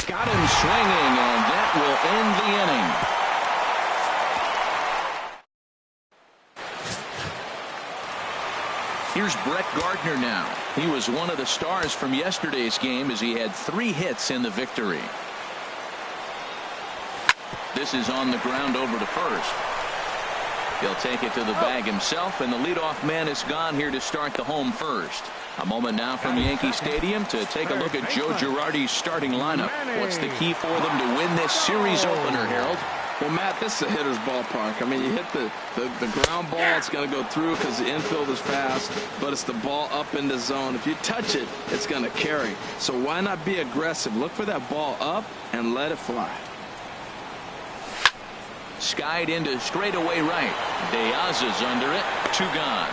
Got him swinging, and that will end the inning. Here's Brett Gardner now. He was one of the stars from yesterday's game as he had 3 hits in the victory. This is on the ground over to first. He'll take it to the bag himself, and the leadoff man is gone here to start the home first. A moment now from Yankee Stadium to take a look at Joe Girardi's starting lineup. What's the key for them to win this series opener, Harold? Well, Matt, this is a hitter's ballpark. I mean, you hit the ground ball, it's going to go through because the infield is fast, but it's the ball up in the zone. If you touch it, it's going to carry. So why not be aggressive? Look for that ball up and let it fly. Skied into straightaway right. Diaz is under it. 2 gone.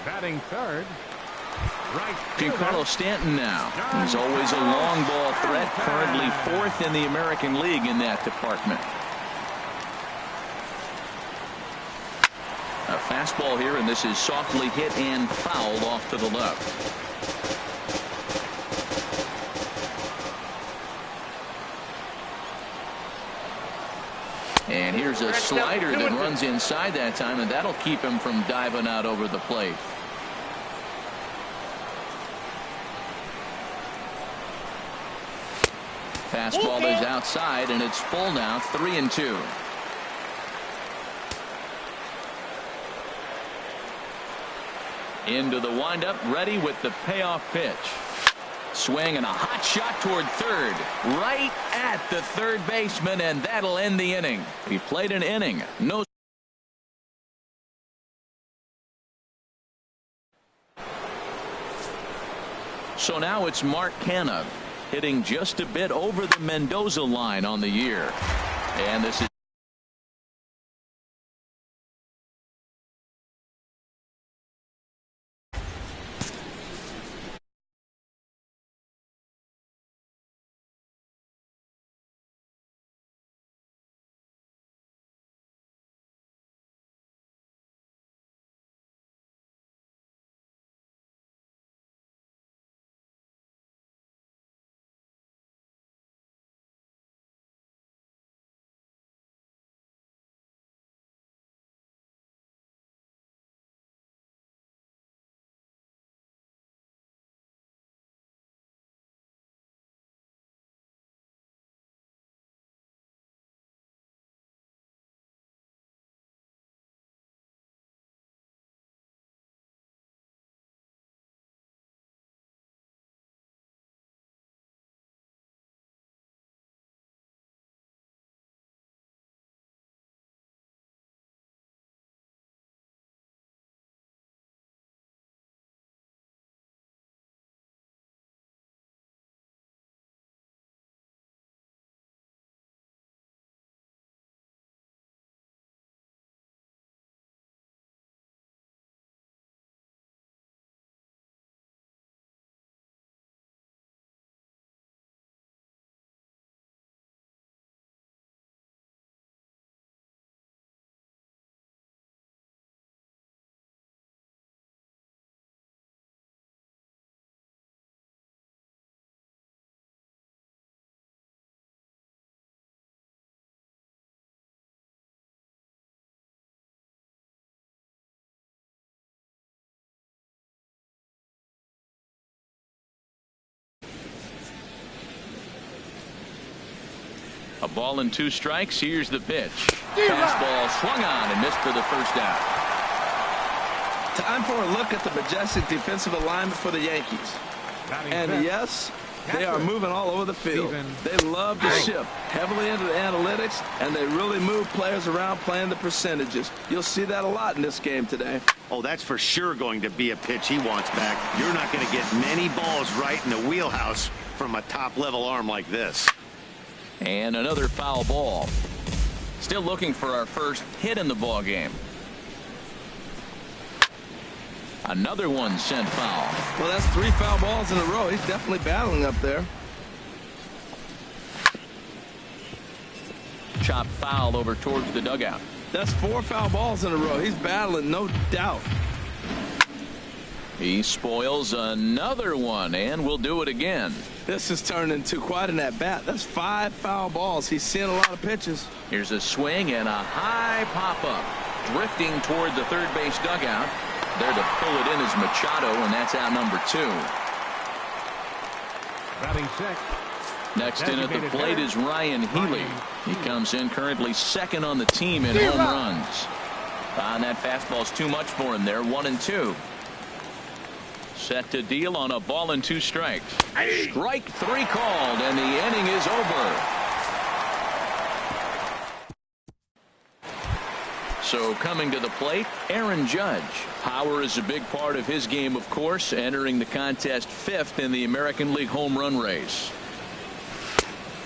Batting third. Right. Giancarlo Stanton now. He's always a long ball threat. Currently 4th in the American League in that department. A fastball here, and this is softly hit and fouled off to the left. And here's a slider that runs inside that time, and that'll keep him from diving out over the plate. Fastball is outside, and it's full now, 3-2. Into the windup, ready with the payoff pitch. Swing and a hot shot toward third, right at the third baseman, and that'll end the inning. He played an inning. No. So now it's Mark Canha hitting just a bit over the Mendoza line on the year. And this is a ball and 2 strikes. Here's the pitch. Fastball swung on and missed for the first out. Time for a look at the majestic defensive alignment for the Yankees. And yes, they are moving all over the field. They love to shift heavily into the analytics, and they really move players around playing the percentages. You'll see that a lot in this game today. Oh, that's for sure going to be a pitch he wants back. You're not going to get many balls right in the wheelhouse from a top-level arm like this. And another foul ball. Still looking for our first hit in the ball game. Another one sent foul. Well, that's 3 foul balls in a row. He's definitely battling up there. Chop foul over towards the dugout. That's 4 foul balls in a row. He's battling, no doubt. He spoils another one, and will do it again. This has turned into quite an at-bat. That's 5 foul balls. He's seeing a lot of pitches. Here's a swing and a high pop-up. Drifting toward the third base dugout. There to pull it in is Machado, and that's out number 2. Batting sixth. Next in at the plate is Ryan Healy. He comes in currently second on the team in home runs. And that fastball's too much for him there. 1-2. Set to deal on a ball and 2 strikes. Strike 3 called, and the inning is over. So coming to the plate, Aaron Judge. Power is a big part of his game, of course, entering the contest 5th in the American League home run race.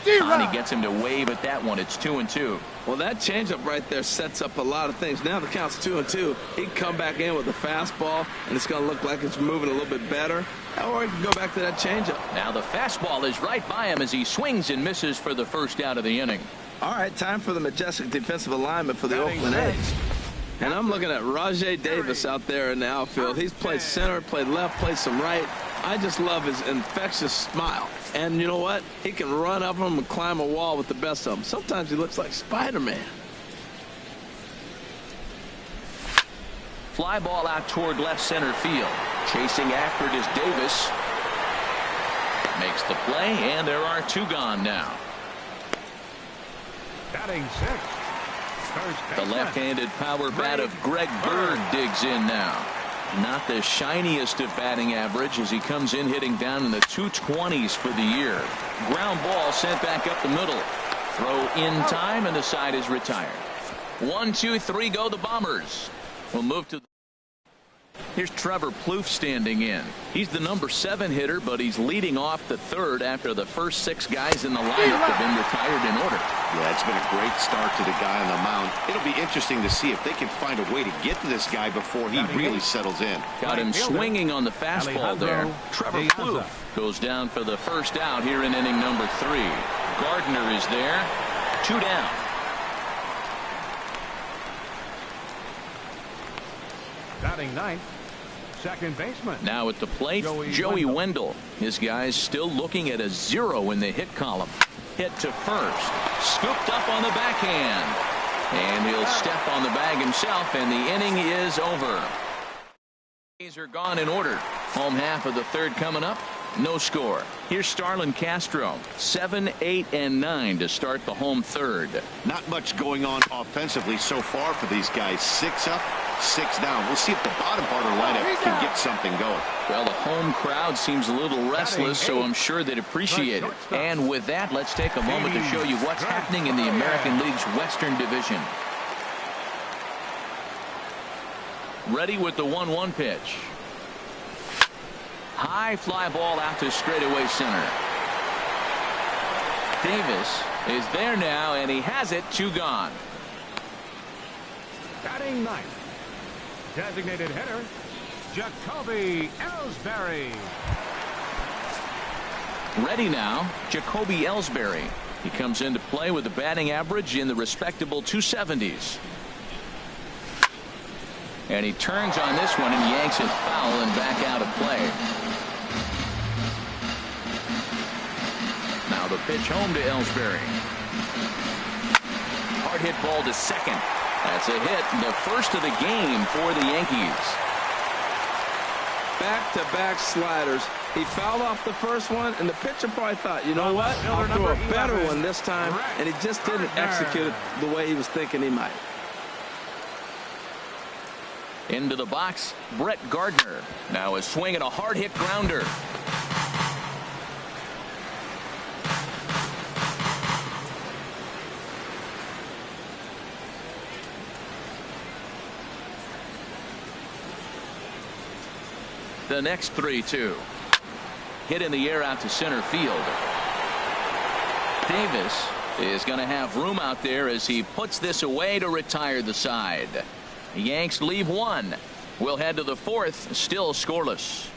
And he gets him to wave at that one. It's 2-2. Well, that changeup right there sets up a lot of things. Now the count's 2-2. He can come back in with a fastball, and it's going to look like it's moving a little bit better. Or he can go back to that changeup. Now the fastball is right by him as he swings and misses for the first out of the inning. All right, time for the majestic defensive alignment for the Oakland A's. And I'm looking at Rajai Davis out there in the outfield. He's played center, played left, played some right. I just love his infectious smile. And you know what? He can run up them and climb a wall with the best of them. Sometimes he looks like Spider-Man. Fly ball out toward left center field. Chasing after it is Davis. Makes the play, and there are 2 gone now. Batting sixth. The left-handed power bat of Greg Bird digs in now. Not the shiniest of batting average as he comes in hitting down in the 220s for the year. Ground ball sent back up the middle. Throw in time, and the side is retired. 1, 2, 3 go the Bombers. We'll move to. Here's Trevor Plouffe standing in. He's the number 7 hitter, but he's leading off the 3rd after the first 6 guys in the lineup have been retired in order. Yeah, it's been a great start to the guy on the mound. It'll be interesting to see if they can find a way to get to this guy before he really settles in. Got him swinging on the fastball there. Trevor Plouffe goes down for the first out here in inning number 3. Gardner is there. 2 down. Batting ninth. Second baseman. Now at the plate, Joey Wendell. His guys still looking at a 0 in the hit column. Hit to first. Scooped up on the backhand. And he'll step on the bag himself, and the inning is over. These are gone in order. Home half of the 3rd coming up. No score. Here's Starlin Castro. 7, 8, and 9 to start the home 3rd. Not much going on offensively so far for these guys. 6 up, 6 down. We'll see if the bottom part of the lineup can get something going. Well, the home crowd seems a little restless, so I'm sure they'd appreciate it. And with that, let's take a moment to show you what's happening in the American League's Western Division. Ready with the 1-1 pitch. High fly ball out to straightaway center. Davis is there now, and he has it. 2 gone. Batting ninth. Designated hitter, Jacoby Ellsbury. Ready now, Jacoby Ellsbury. He comes into play with a batting average in the respectable 270s. And he turns on this one and yanks it foul and back out of play. Now the pitch home to Ellsbury. Hard hit ball to second. That's a hit, the first of the game for the Yankees. Back-to-back sliders. He fouled off the first one, and the pitcher probably thought, you know what, I'll throw a better one this time, and he just didn't execute it the way he was thinking he might. Into the box, Brett Gardner. Now a swing and a hard hit grounder. The next 3-2. Hit in the air out to center field. Davis is going to have room out there as he puts this away to retire the side. The Yanks leave 1. We'll head to the 4th, still scoreless.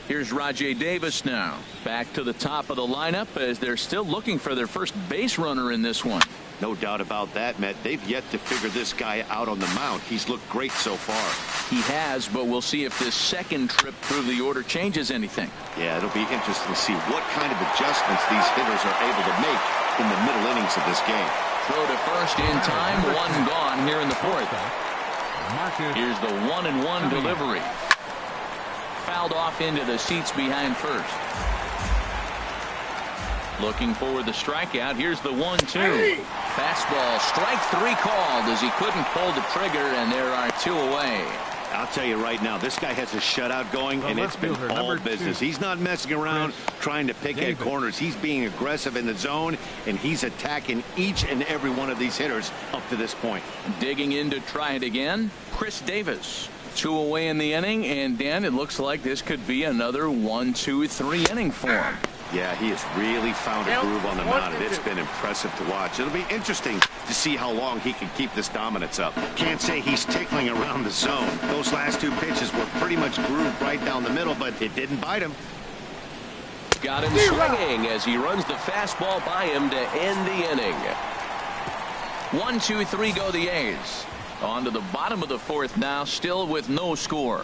Here's Rajai Davis now. Back to the top of the lineup as they're still looking for their first base runner in this one. No doubt about that, Matt. They've yet to figure this guy out on the mound. He's looked great so far. He has, but we'll see if this second trip through the order changes anything. Yeah, it'll be interesting to see what kind of adjustments these hitters are able to make in the middle innings of this game. Throw to first in time, one gone here in the fourth. Here's the 1-1 delivery. Fouled off into the seats behind first. Looking for the strikeout. Here's the 1-2. Fastball, strike 3 called as he couldn't pull the trigger, and there are 2 away. I'll tell you right now, this guy has a shutout going, and it's been all business. He's not messing around trying to pick at corners. He's being aggressive in the zone, and he's attacking each and every one of these hitters up to this point. Digging in to try it again, Chris Davis. 2 away in the inning, and Dan, it looks like this could be another 1-2-3 inning for him. Yeah, he has really found a groove on the mound, and it's been impressive to watch. It'll be interesting to see how long he can keep this dominance up. Can't say he's tickling around the zone. Those last 2 pitches were pretty much grooved right down the middle, but it didn't bite him. Got him swinging as he runs the fastball by him to end the inning. 1-2-3 go the A's. On to the bottom of the fourth now, still with no score.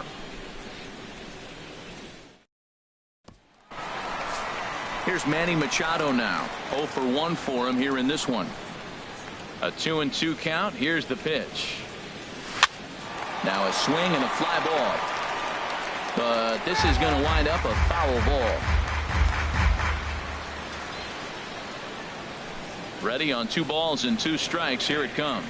Here's Manny Machado now. 0 for 1 for him here in this one. A 2-2 count. Here's the pitch. Now a swing and a fly ball. But this is going to wind up a foul ball. Ready on 2 balls and 2 strikes. Here it comes.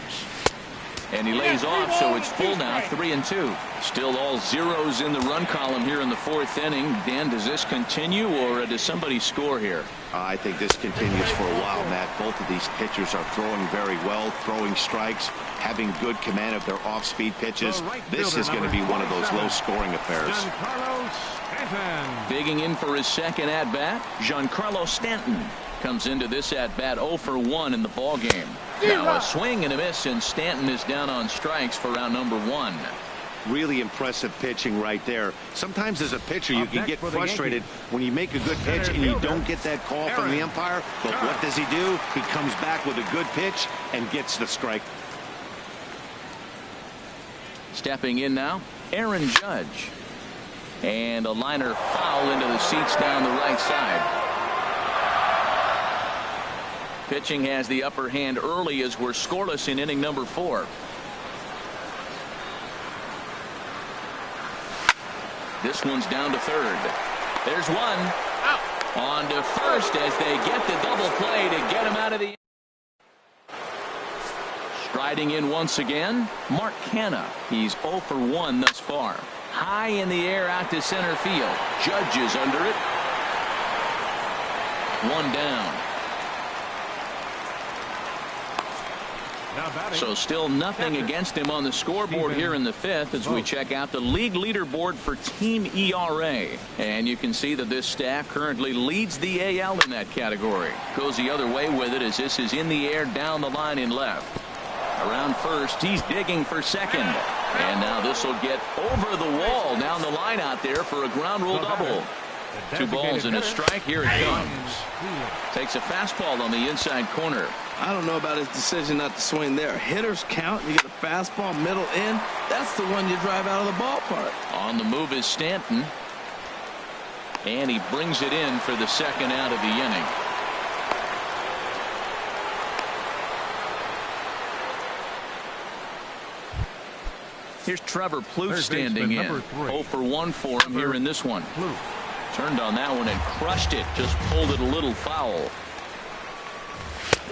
And he lays off, so it's full now, 3-2. Still all zeros in the run column here in the fourth inning. Dan, does this continue, or does somebody score here? I think this continues for a while, Matt. Both of these pitchers are throwing very well, throwing strikes, having good command of their off-speed pitches. This is going to be one of those low-scoring affairs. Digging in for his second at-bat, Giancarlo Stanton comes into this at-bat 0 for 1 in the ballgame. Now a swing and a miss, and Stanton is down on strikes for round number 1. Really impressive pitching right there. Sometimes as a pitcher you can get frustrated when you make a good pitch and you don't get that call from the umpire. But what does he do? He comes back with a good pitch and gets the strike. Stepping in now, Aaron Judge. And a liner foul into the seats down the right side. Pitching has the upper hand early as we're scoreless in inning number 4. This one's down to third. There's one. Out. On to first as they get the double play to get him out of the. Striding in once again, Mark Canha. He's 0 for 1 thus far. High in the air out to center field. Judge is under it. 1 down. So still nothing against him on the scoreboard here in the 5th as we check out the league leaderboard for team ERA. And you can see that this staff currently leads the AL in that category. Goes the other way with it as this is in the air down the line in left. Around first, he's digging for second. And now this will get over the wall down the line out there for a ground rule double. 2 balls and a strike. Here it comes. Takes a fastball on the inside corner. I don't know about his decision not to swing there. Hitters count. You get a fastball middle in. That's the one you drive out of the ballpark. On the move is Stanton. And he brings it in for the second out of the inning. Here's Trevor Plouffe standing in. 0 for 1 for him here in this one. Turned on that one and crushed it. Just pulled it a little foul.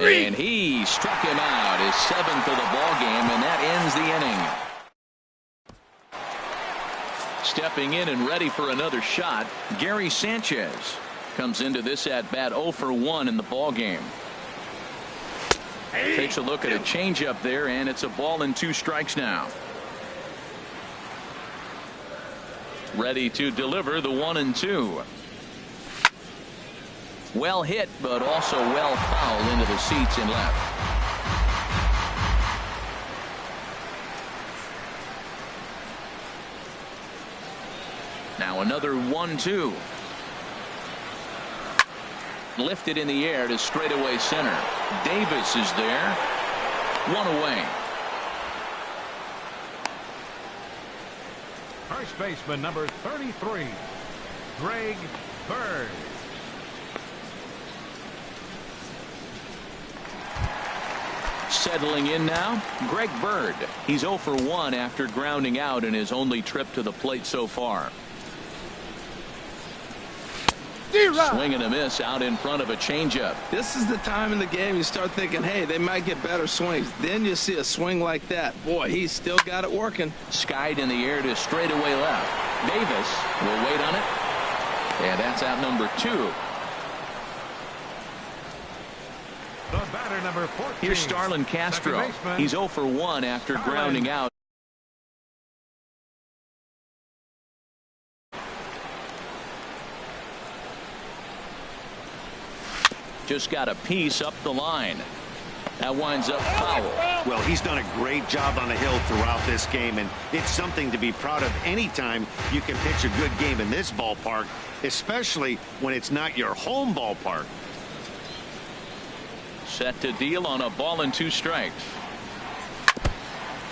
And he struck him out, his 7th of the ball game, and that ends the inning. Stepping in and ready for another shot, Gary Sanchez comes into this at bat 0 for 1 in the ball game. Takes a look at a changeup there, and it's a ball and 2 strikes now. Ready to deliver the 1-2. Well hit, but also well fouled into the seats in left. Now another 1-2. Lifted in the air to straightaway center. Davis is there. One away. First baseman number 33, Greg Bird. Settling in now, Greg Bird. He's 0 for 1 after grounding out in his only trip to the plate so far. Swing and a miss out in front of a changeup. This is the time in the game you start thinking, hey, they might get better swings. Then you see a swing like that. Boy, he's still got it working. Skied in the air to straightaway left. Davis will wait on it. And that's out number 2. The batter number 14. Here's Starlin Castro. He's 0 for 1 after grounding out. Just got a piece up the line. That winds up foul. Well, he's done a great job on the hill throughout this game, and it's something to be proud of anytime you can pitch a good game in this ballpark, especially when it's not your home ballpark. Set to deal on a ball and 2 strikes.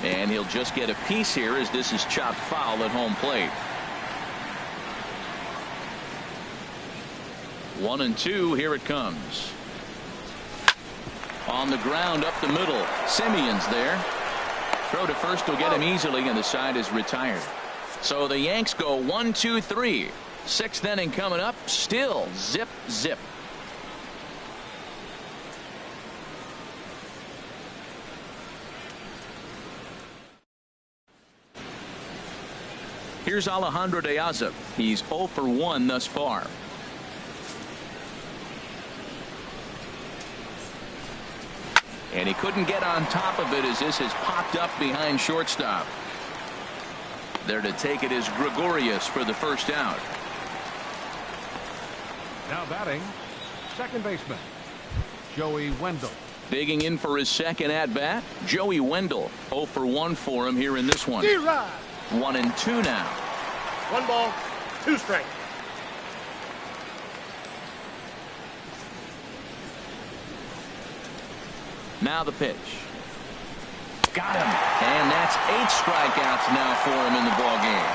And he'll just get a piece here as this is chopped foul at home plate. 1-2. Here it comes. On the ground up the middle. Simeon's there. Throw to first will get him easily, and the side is retired. So the Yanks go 1-2-3. 6th inning coming up. Still zip zip. Here's Alejandro De Aza. He's 0 for 1 thus far. And he couldn't get on top of it as this has popped up behind shortstop. There to take it is Gregorius for the first out. Now batting, second baseman, Joey Wendell. Digging in for his second at bat, Joey Wendell. 0 for 1 for him here in this one. 1-2 now. 1 ball, 2 strikes. Now the pitch. Got him. And that's 8 strikeouts now for him in the ball game.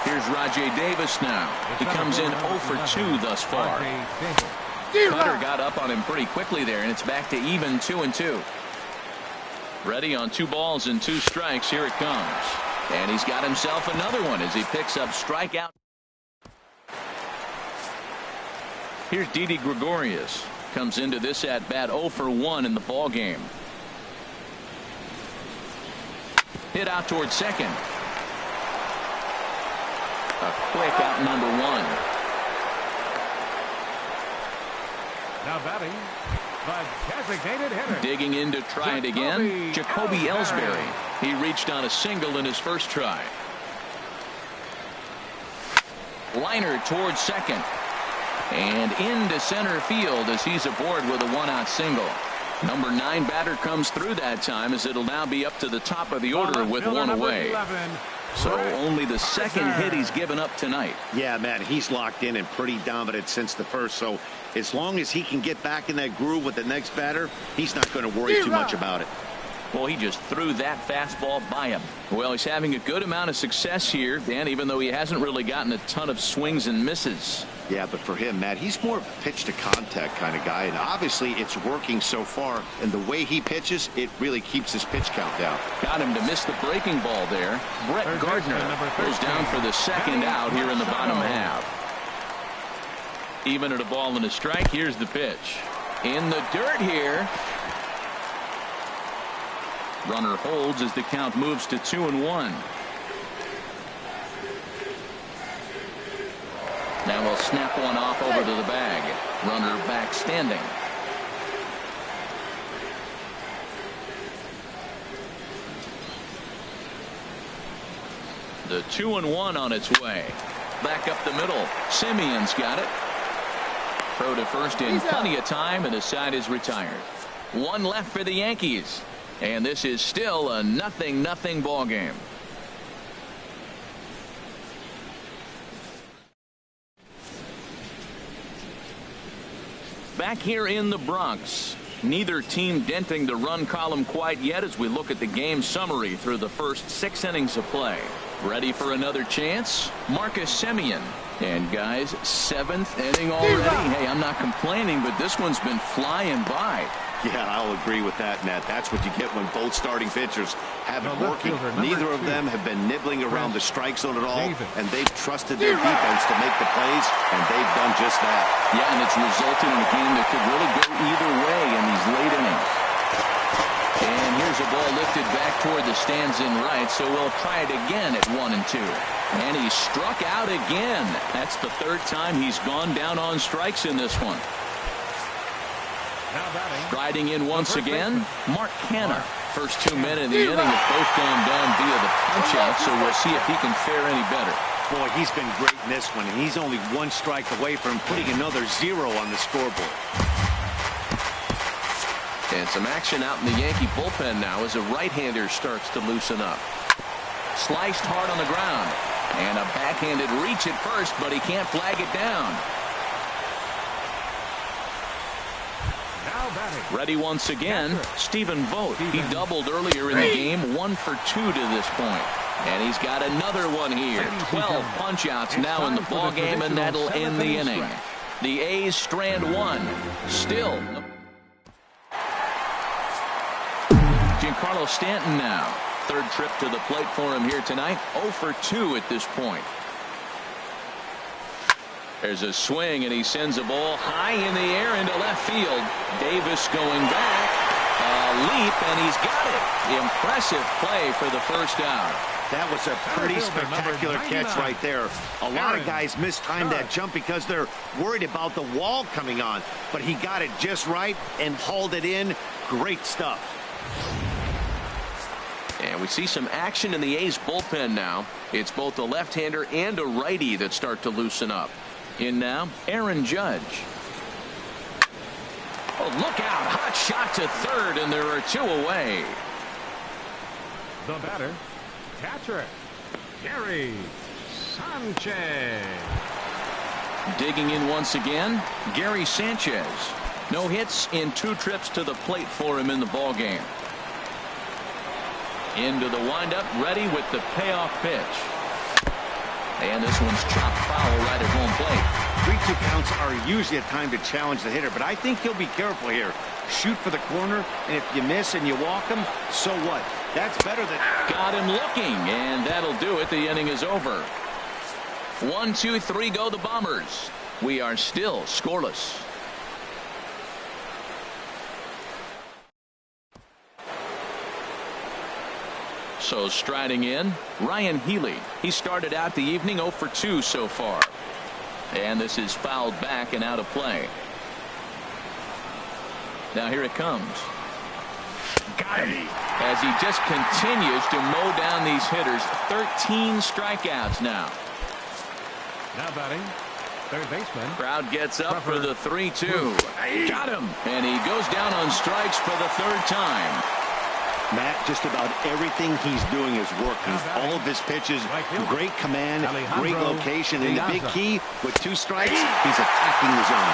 Here's Rajay Davis now. He comes in 0 for 2 thus far. Cutter got up on him pretty quickly there, and it's back to even 2-2. Ready on 2 balls and 2 strikes. Here it comes. And he's got himself another one as he picks up strikeout. Here's Didi Gregorius. Comes into this at bat 0 for 1 in the ball game. Hit out towards second. A quick out number 1. Now batting, the designated hitter. Digging in to try it again, Jacoby Ellsbury. He reached on a single in his first try. Liner towards second. And into center field as he's aboard with a 1-out single. Number 9 batter comes through that time as it'll now be up to the top of the order with 1 away. 11, So only the second hit he's given up tonight. Yeah, Matt, he's locked in and pretty dominant since the first. So as long as he can get back in that groove with the next batter, he's not going to worry too much about it. Well, he just threw that fastball by him. Well, he's having a good amount of success here, Dan, even though he hasn't really gotten a ton of swings and misses. Yeah, but for him, Matt, he's more of a pitch to contact kind of guy, and obviously it's working so far, and the way he pitches, it really keeps his pitch count down. Got him to miss the breaking ball there. Brett Gardner goes down for the second out here in the bottom half. Even at a ball and a strike, here's the pitch. In the dirt here. Runner holds as the count moves to 2-1. Now we'll snap one off over to the bag. Runner back standing. The 2-1 on its way. Back up the middle. Simeon's got it. Throw to first in plenty of time, and the side is retired. 1 left for the Yankees. And this is still a 0-0 ball game. back here in the Bronx. Neither team denting the run column quite yet as we look at the game summary through the first 6 innings of play. Ready for another chance? Marcus Semien. And guys, 7th inning already. Hey, I'm not complaining, but this one's been flying by. Yeah, I'll agree with that, Matt. That's what you get when both starting pitchers have it working. Neither of them have been nibbling around the strike zone at all, and they've trusted their defense to make the plays, and they've done just that. Yeah, and it's resulted in a game that could really go either way in these late innings. And here's a ball lifted back toward the stands in right, so we'll try it again at 1-2. And he struck out again. That's the 3rd time he's gone down on strikes in this one. Striding in once again, Mark Canha. First 2 men in the inning have both gone down via the punch-out, so we'll see if he can fare any better. Boy, he's been great in this one, and he's only 1 strike away from putting another 0 on the scoreboard. And some action out in the Yankee bullpen now as a right-hander starts to loosen up. Sliced hard on the ground. And a backhanded reach at first, but he can't flag it down. Ready once again, Stephen Vogt. He doubled earlier in the game, 1 for 2 to this point. And he's got another one here. 12 punch-outs now in the ballgame, and that'll end the inning. The A's strand 1. Still. Giancarlo Stanton now. 3rd trip to the plate for him here tonight. 0 for 2 at this point. There's a swing, and he sends a ball high in the air into left field. Davis going back. A leap, and he's got it. Impressive play for the first out. That was a pretty spectacular catch right there. A lot of guys mistimed that jump because they're worried about the wall coming on. But he got it just right and hauled it in. Great stuff. And we see some action in the A's bullpen now. It's both a left-hander and a righty that start to loosen up. In now, Aaron Judge. Oh, look out. Hot shot to 3rd, and there are 2 away. The batter, catcher, Gary Sanchez. Digging in once again, Gary Sanchez. No hits in 2 trips to the plate for him in the ballgame. Into the windup, ready with the payoff pitch. And this one's chopped foul right at home plate. 3-2 counts are usually a time to challenge the hitter, but I think he'll be careful here. Shoot for the corner, and if you miss and you walk him, so what? That's better than... Got him looking, and that'll do it. The inning is over. 1, 2, 3 go the Bombers. We are still scoreless. So striding in, Ryan Healy. He started out the evening 0 for 2 so far. And this is fouled back and out of play. Now here it comes. Got him. As he just continues to mow down these hitters. 13 strikeouts now. Now batting, 3rd baseman. Crowd gets up for the 3-2. Got him. And he goes down on strikes for the 3rd time. Matt, just about everything he's doing is working. All of his pitches, great command, great location, and the big key, with 2 strikes, he's attacking the zone.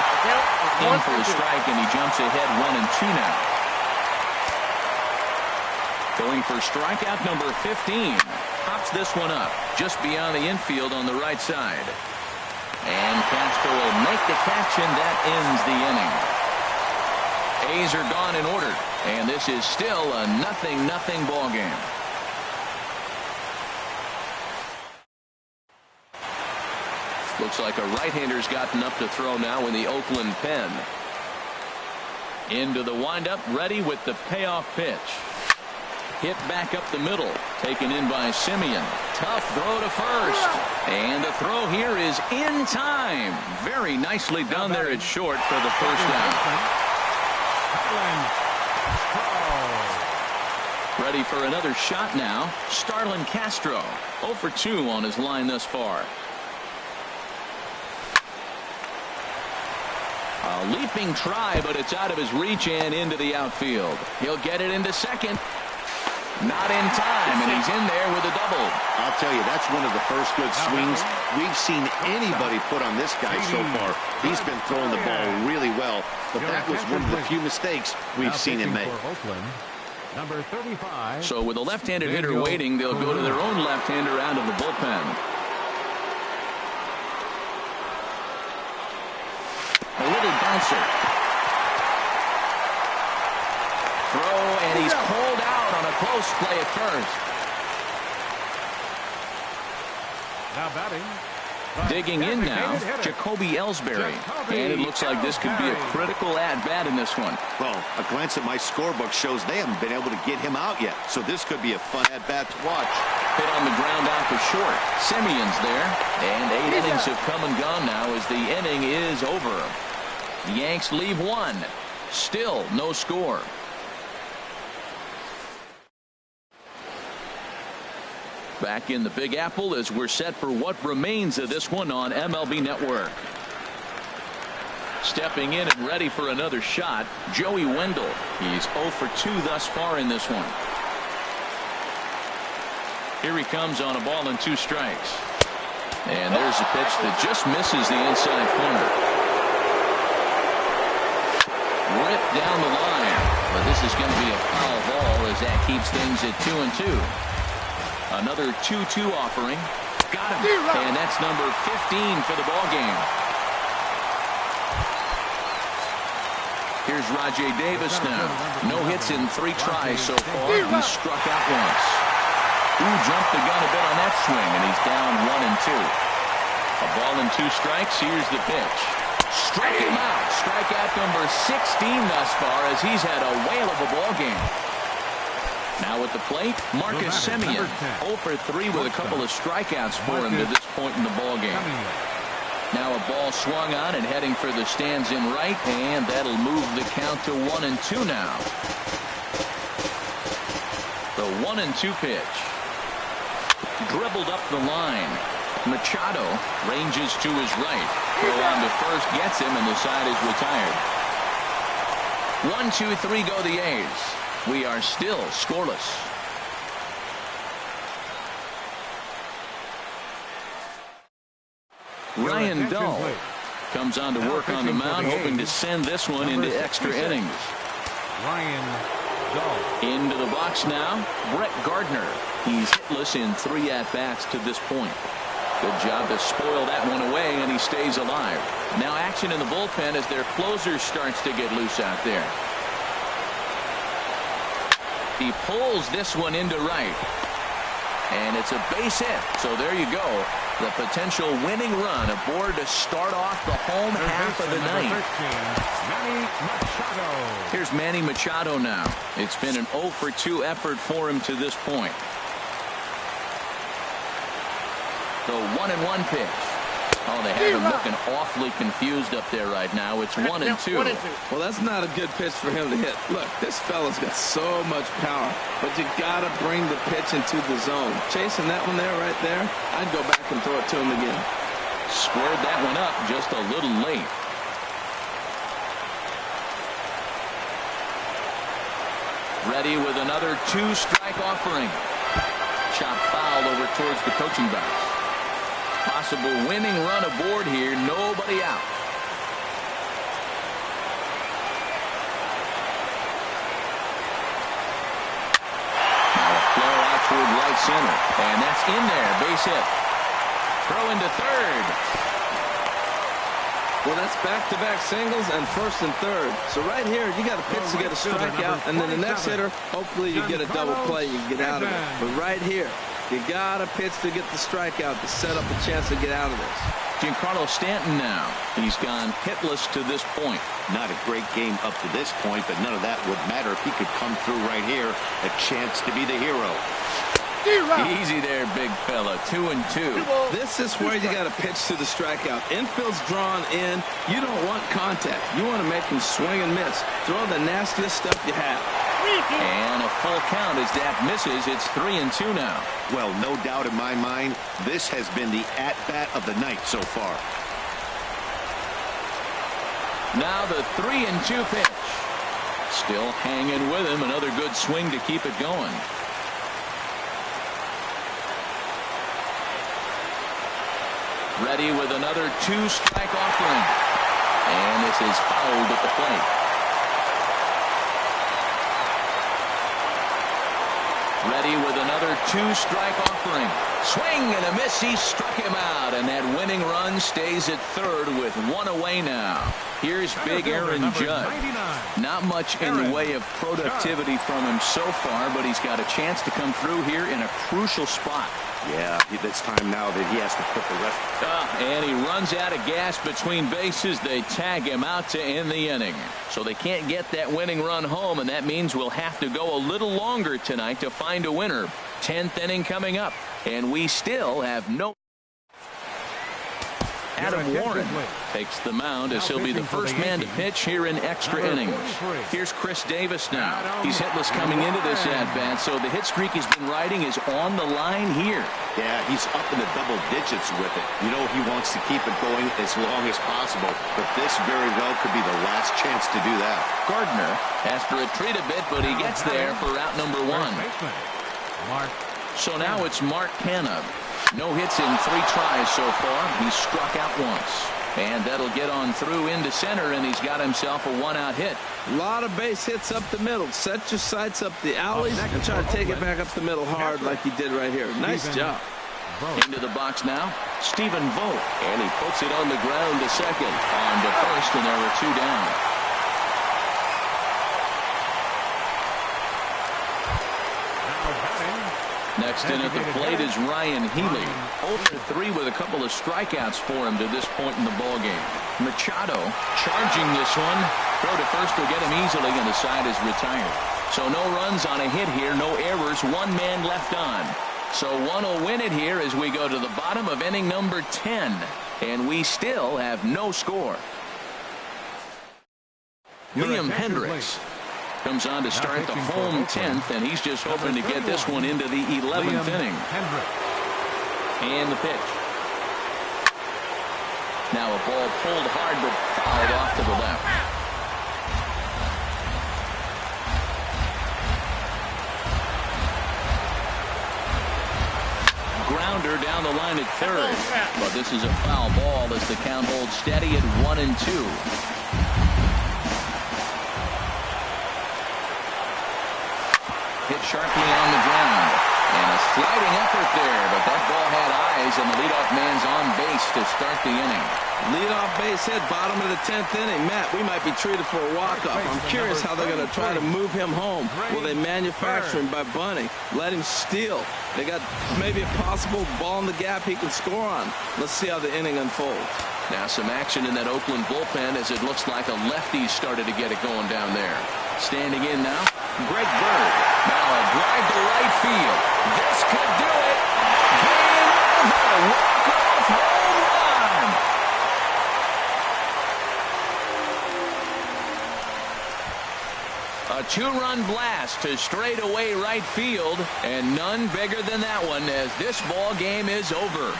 In for a strike, and he jumps ahead 1-2 now. Going for strikeout number 15. Pops this one up just beyond the infield on the right side. And Castro will make the catch, and that ends the inning. A's are gone in order, and this is still a 0-0 ball game. Looks like a right-hander's gotten up to throw now in the Oakland pen. Into the windup, ready with the payoff pitch. Hit back up the middle, taken in by Semien. Tough throw to first, and the throw here is in time. Very nicely done there at short for the first down. Ready for another shot now. Starlin Castro 0 for 2 on his line thus far. A leaping try, but it's out of his reach and into the outfield. He'll get it into second. Not in time, and he's in there with a double. I'll tell you, that's one of the first good swings we've seen anybody put on this guy so far. He's been throwing the ball really well, but that was one of the few mistakes we've seen him make. Number 35. So with a left-handed hitter waiting, they'll go to their own left-hander out of the bullpen. A little bouncer. Throw, and he's pulled out on a close play at first. Now batting. Digging in now, Jacoby Ellsbury. And it looks like this could be a critical at-bat in this one. Well, a glance at my scorebook shows they haven't been able to get him out yet. So this could be a fun at-bat to watch. Hit on the ground out to short. Simeon's there. And 8 innings have come and gone now as the inning is over. The Yanks leave one. Still no score. Back in the Big Apple as we're set for what remains of this one on MLB Network. Stepping in and ready for another shot, Joey Wendell. He's 0 for 2 thus far in this one. Here he comes on a ball and 2 strikes. And there's a pitch that just misses the inside corner. Ripped down the line. But this is going to be a foul ball as that keeps things at 2-2. Another 2-2 offering. Got him. And that's number 15 for the ball game. Here's Rajay Davis now. No hits in 3 tries so far. He struck out once. Ooh, jumped the gun a bit on that swing, and he's down 1-2. A ball and 2 strikes. Here's the pitch. Strike him out. Strikeout number 16 thus far as he's had a whale of a ball game. Now at the plate, Marcus Semien, 0 for 3 with a couple of strikeouts for him to this point in the ball game. Now a ball swung on and heading for the stands in right, and that'll move the count to 1-2 now. The 1-2 pitch. Dribbled up the line. Machado ranges to his right. Throw on to first gets him, and the side is retired. 1-2-3 go the A's. We are still scoreless. Ryan Dull comes on to work on the mound, hoping to send this one into extra innings. Ryan Dull. Into the box now, Brett Gardner. He's hitless in 3 at-bats to this point. Good job to spoil that one away, and he stays alive. Now action in the bullpen as their closer starts to get loose out there. He pulls this one into right. And it's a base hit. So there you go. The potential winning run aboard to start off the home half of the ninth. Here's Manny Machado now. It's been an 0 for 2 effort for him to this point. The 1-1 pitch. Oh, they have him looking awfully confused up there right now. It's 1-2. Well, that's not a good pitch for him to hit. Look, this fella's got so much power, but you got to bring the pitch into the zone. Chasing that one there, right there, I'd go back and throw it to him again. Squared that one up just a little late. Ready with another 2-strike offering. Chop foul over towards the coaching box. Possible winning run aboard here. Nobody out. Now a flare out toward right center. And that's in there. Base hit. Throw into third. Well, that's back-to-back singles and first and third. So right here, you got a pitch to get a strikeout, and then the next hitter, hopefully you get a double play, you can get out of it. But right here, you got a pitch to get the strikeout to set up a chance to get out of this. Giancarlo Stanton now. He's gone hitless to this point. Not a great game up to this point, but none of that would matter if he could come through right here. A chance to be the hero. Easy there, big fella. 2-2. This is where you got to pitch to the strikeout. Infield's drawn in. You don't want contact. You want to make him swing and miss. Throw the nastiest stuff you have. And a full count as that misses. It's 3-2 now. Well, no doubt in my mind, this has been the at-bat of the night so far. Now the 3-2 pitch. Still hanging with him. Another good swing to keep it going. Ready with another two-strike offering. And this is fouled at the plate. Ready with another two-strike offering. Swing and a miss. He struck him out, and that winning run stays at third with one away now. Here's big Aaron Judge. Not much in the way of productivity from him so far, but he's got a chance to come through here in a crucial spot. Yeah, it's time now that he has to put the rest. And he runs out of gas between bases. They tag him out to end the inning. So they can't get that winning run home, and that means we'll have to go a little longer tonight to find a winner. 10th inning coming up, and we still have no. Adam Warren takes the mound as he'll be the first man to pitch here in extra innings. Here's Chris Davis now. He's hitless coming into this at-bat, so the hit streak he's been riding is on the line here. Yeah, he's up in the double digits with it. You know he wants to keep it going as long as possible, but this very well could be the last chance to do that. Gardner has to retreat a bit, but he gets there for route number one. So now it's Mark Canha. No hits in 3 tries so far. He's struck out once. And that'll get on through into center, and he's got himself a 1-out hit. A lot of base hits up the middle. Set your sights up the alleys and try to take it back up the middle hard like he did right here. Nice job. Into the box now, Stephen Vogt. And he puts it on the ground to second. On to first, and there are 2 down. Next in at the plate is Ryan Healy. 0-3 with a couple of strikeouts for him to this point in the ballgame. Machado charging this one. Throw to first will get him easily, and the side is retired. So no runs on a hit here, no errors, 1 man left on. So one will win it here as we go to the bottom of inning number 10. And we still have no score. Liam Hendricks comes on to start the home 10th, and he's just hoping to get this one into the 11th inning. And the pitch. Now a ball pulled hard but fouled off to the left. Grounder down the line at third, but this is a foul ball as the count holds steady at 1-2. Hit sharply on the ground. And a sliding effort there, but that ball had eyes, and the leadoff man's on base to start the inning. Leadoff base hit, bottom of the 10th inning. Matt, we might be treated for a walk-off. I'm curious how they're going to try to move him home. Will they manufacture him by bunting? Let him steal? They got maybe a possible ball in the gap he can score on. Let's see how the inning unfolds. Now some action in that Oakland bullpen as it looks like a lefty started to get it going down there. Standing in now, Greg Bird. Now a drive to right field. This could do it. Game over. Walk-off home run. A 2-run blast to straightaway right field, and none bigger than that one as this ball game is over.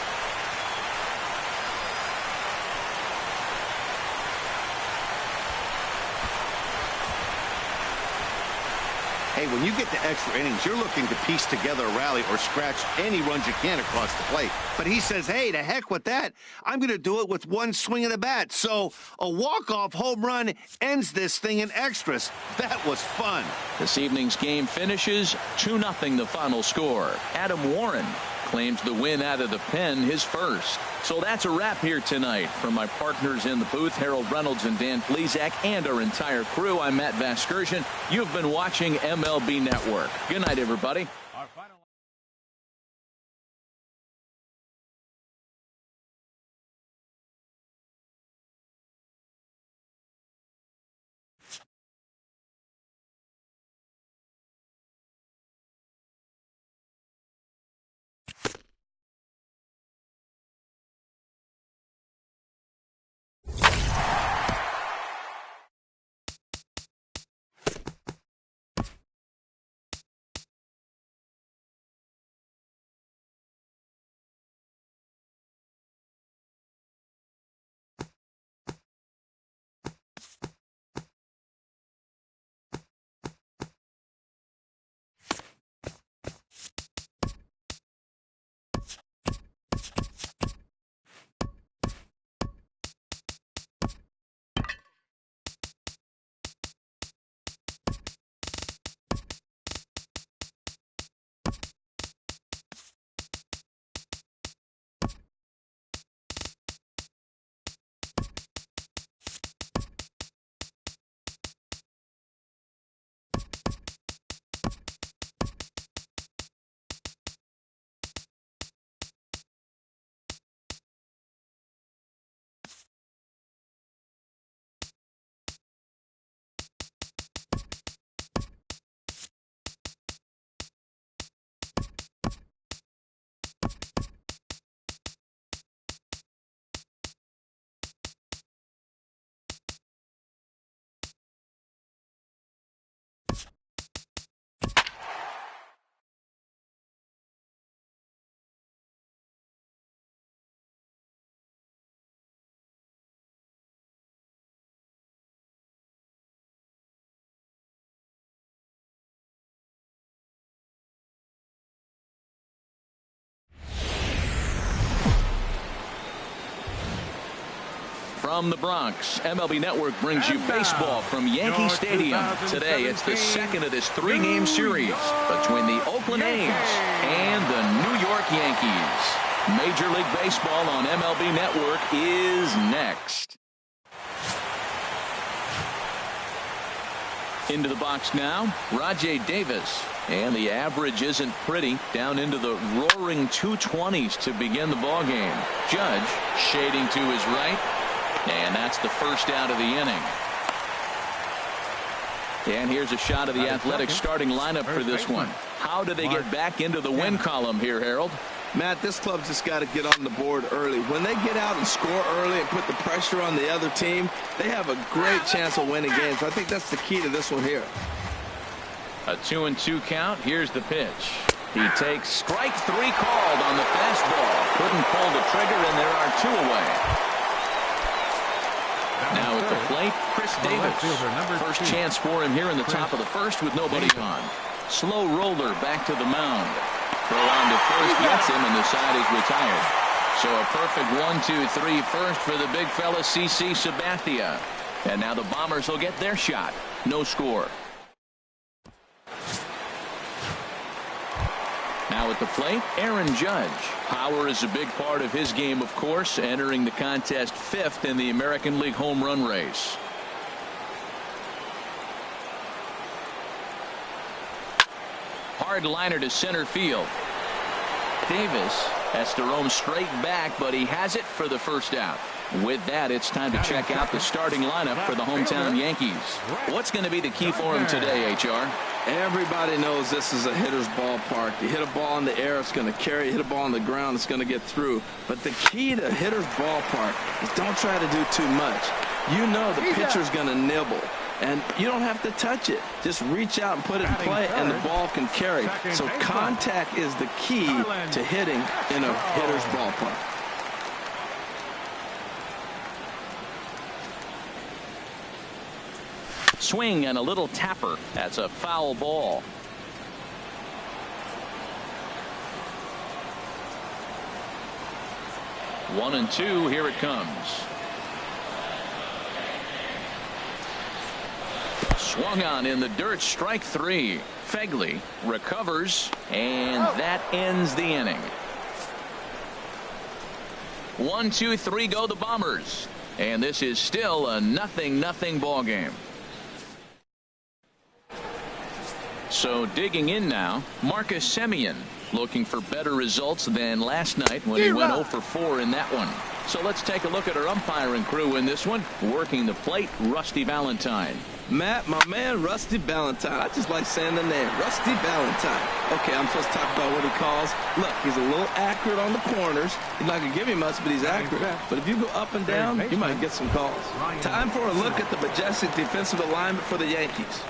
Hey, when you get to extra innings, you're looking to piece together a rally or scratch any runs you can across the plate. But he says, hey, to heck with that. I'm going to do it with one swing of the bat. So a walk-off home run ends this thing in extras. That was fun. This evening's game finishes 2-0 the final score. Adam Warren claims the win out of the pen, his first. So that's a wrap here tonight. From my partners in the booth, Harold Reynolds and Dan Plesac, and our entire crew, I'm Matt Vasgersian. You've been watching MLB Network. Good night, everybody. From the Bronx, MLB Network brings you baseball from Yankee Stadium. Today, it's the second of this three-game series between the Oakland A's and the New York Yankees. Major League Baseball on MLB Network is next. Into the box now, Rajai Davis. And the average isn't pretty, down into the roaring 220s to begin the ball game. Judge shading to his right, and that's the first out of the inning. And here's a shot of the Athletics starting lineup for this one. How do they get back into the win column here, Harold? Matt, this club's just got to get on the board early. When they get out and score early and put the pressure on the other team, they have a great chance of winning games. I think that's the key to this one here. A 2-2 count. Here's the pitch. He takes strike three called on the fastball. Couldn't pull the trigger, and there are two away. Now at the plate, Chris Davis. First chance for him here in the top of the first with nobody on. Slow roller back to the mound. Throw on to first gets him, and the side is retired. So a perfect 1-2-3 first for the big fella, CC Sabathia. And now the Bombers will get their shot. No score. Now at the plate, Aaron Judge. Power is a big part of his game, of course, entering the contest fifth in the American League home run race. Hard liner to center field. Davis has to roam straight back, but he has it for the first out. With that, it's time to check out the starting lineup for the hometown Yankees. What's going to be the key for him today, HR? Everybody knows this is a hitter's ballpark. You hit a ball in the air, it's going to carry. You hit a ball on the ground, it's going to get through. But the key to hitter's ballpark is don't try to do too much. You know the pitcher's going to nibble, and you don't have to touch it. Just reach out and put it in play, and the ball can carry. So contact is the key to hitting in a hitter's ballpark. Swing and a little tapper. That's a foul ball. One and two. Here it comes. Swung on in the dirt. Strike three. Fegley recovers, and that ends the inning. 1-2-3 go the Bombers, and this is still a 0-0 ball game. So digging in now, Marcus Semien looking for better results than last night when he went 0 for 4 in that one. So let's take a look at our umpiring crew in this one. Working the plate, Rusty Valentine. Matt, my man, Rusty Valentine. I just like saying the name, Rusty Valentine. Okay, I'm supposed to talk about what he calls. Look, he's a little accurate on the corners. He's not going to give you much, but he's accurate. But if you go up and down, you might get some calls. Time for a look at the majestic defensive alignment for the Yankees.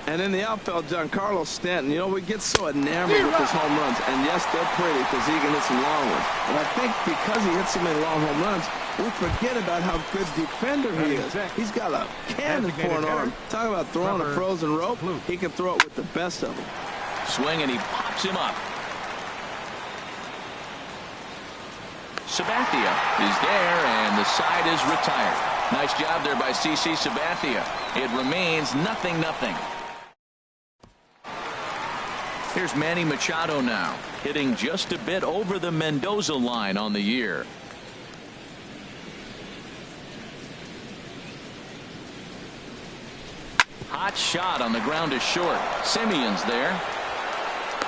And in the outfield, Giancarlo Stanton, you know, we get so enamored with his home runs. And yes, they're pretty because he can hit some long ones. But I think because he hits so many long home runs, we forget about how good defender he is. He's got a cannon for an arm. Talk about throwing a frozen rope. He can throw it with the best of them. Swing, and he pops him up. Sabathia is there, and the side is retired. Nice job there by CC Sabathia. It remains 0-0. Here's Manny Machado now, hitting just a bit over the Mendoza line on the year. Hot shot on the ground to short. Simeon's there.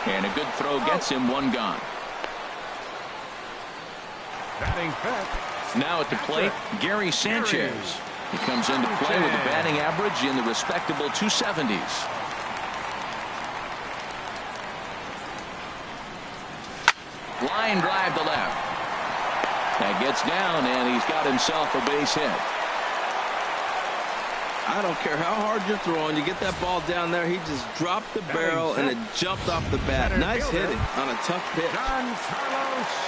And a good throw gets him one gone. Now at the plate, Gary Sanchez. He comes into play with a batting average in the respectable 270s. Line drive to left. That gets down, and he's got himself a base hit. I don't care how hard you're throwing. You get that ball down there. He just dropped the barrel, and it jumped off the bat. Nice hitting on a tough pitch.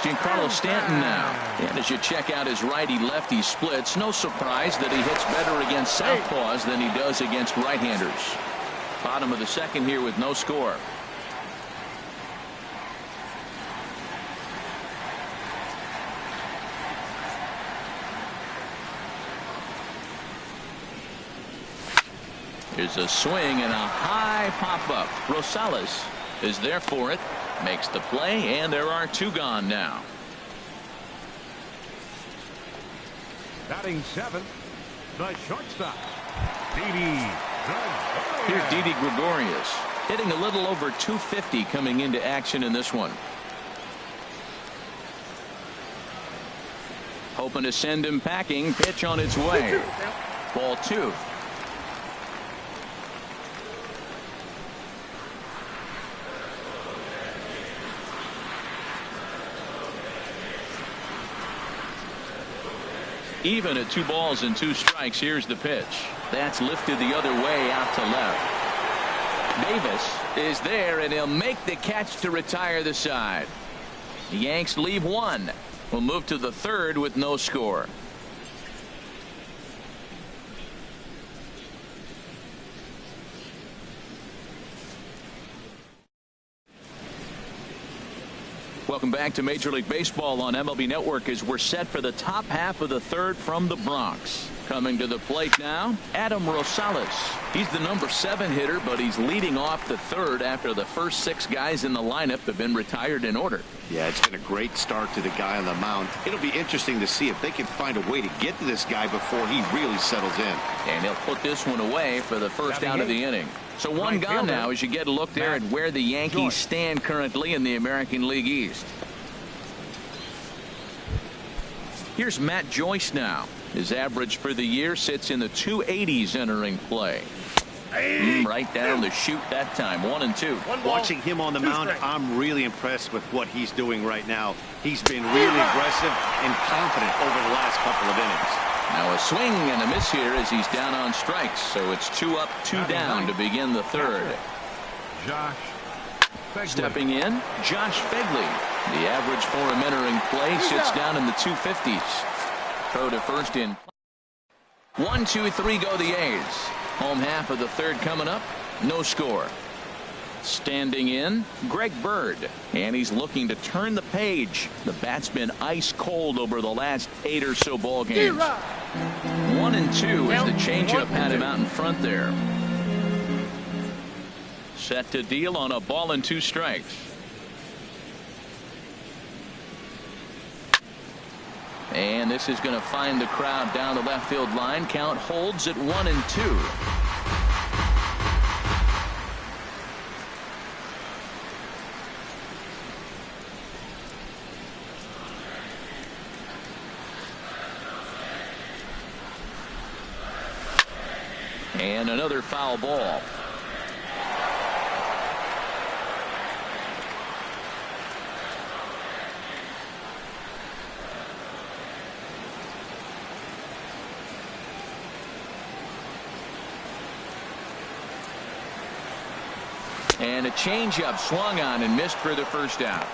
Giancarlo Stanton now. And as you check out his righty-lefty splits, no surprise that he hits better against southpaws than he does against right-handers. Bottom of the second here with no score. Here's a swing and a high pop-up. Rosales is there for it. Makes the play, and there are 2 gone now. Batting 7th, the shortstop, Didi Gregorius. Here's Didi Gregorius, hitting a little over 250 coming into action in this one. Hoping to send him packing. Pitch on its way. Ball 2. Even at 2 balls and 2 strikes. Here's the pitch. That's lifted the other way out to left. Davis is there, and he'll make the catch to retire the side. The Yanks leave 1. We'll move to the 3rd with no score. Welcome back to Major League Baseball on MLB Network as we're set for the top half of the 3rd from the Bronx. Coming to the plate now, Adam Rosales. He's the number 7 hitter, but he's leading off the 3rd after the first 6 guys in the lineup have been retired in order. Yeah, it's been a great start to the guy on the mound. It'll be interesting to see if they can find a way to get to this guy before he really settles in. And he'll put this one away for the first out of the inning. So 1 gone now as you get a look there at where the Yankees stand currently in the American League East. Here's Matt Joyce now. His average for the year sits in the 280s entering play. Right down the chute that time. 1 and 2. Watching him on the mound, I'm really impressed with what he's doing right now. He's been really aggressive and confident over the last couple of innings. Now a swing and a miss here as he's down on strikes. So it's 2 up, 2 down to begin the 3rd. Josh Begley. Stepping in, Josh Begley. The average for him entering play sits down in the 250s. Throw to first in. 1, 2, 3 go the A's. Home half of the 3rd coming up. No score. Standing in, Greg Bird, and he's looking to turn the page. The bat's been ice cold over the last 8 or so ball games. 1 and 2 as the changeup had him out in front there. Set to deal on a ball and 2 strikes. And this is going to find the crowd down the left field line. Count holds at 1 and 2. And another foul ball. And a changeup swung on and missed for the first out.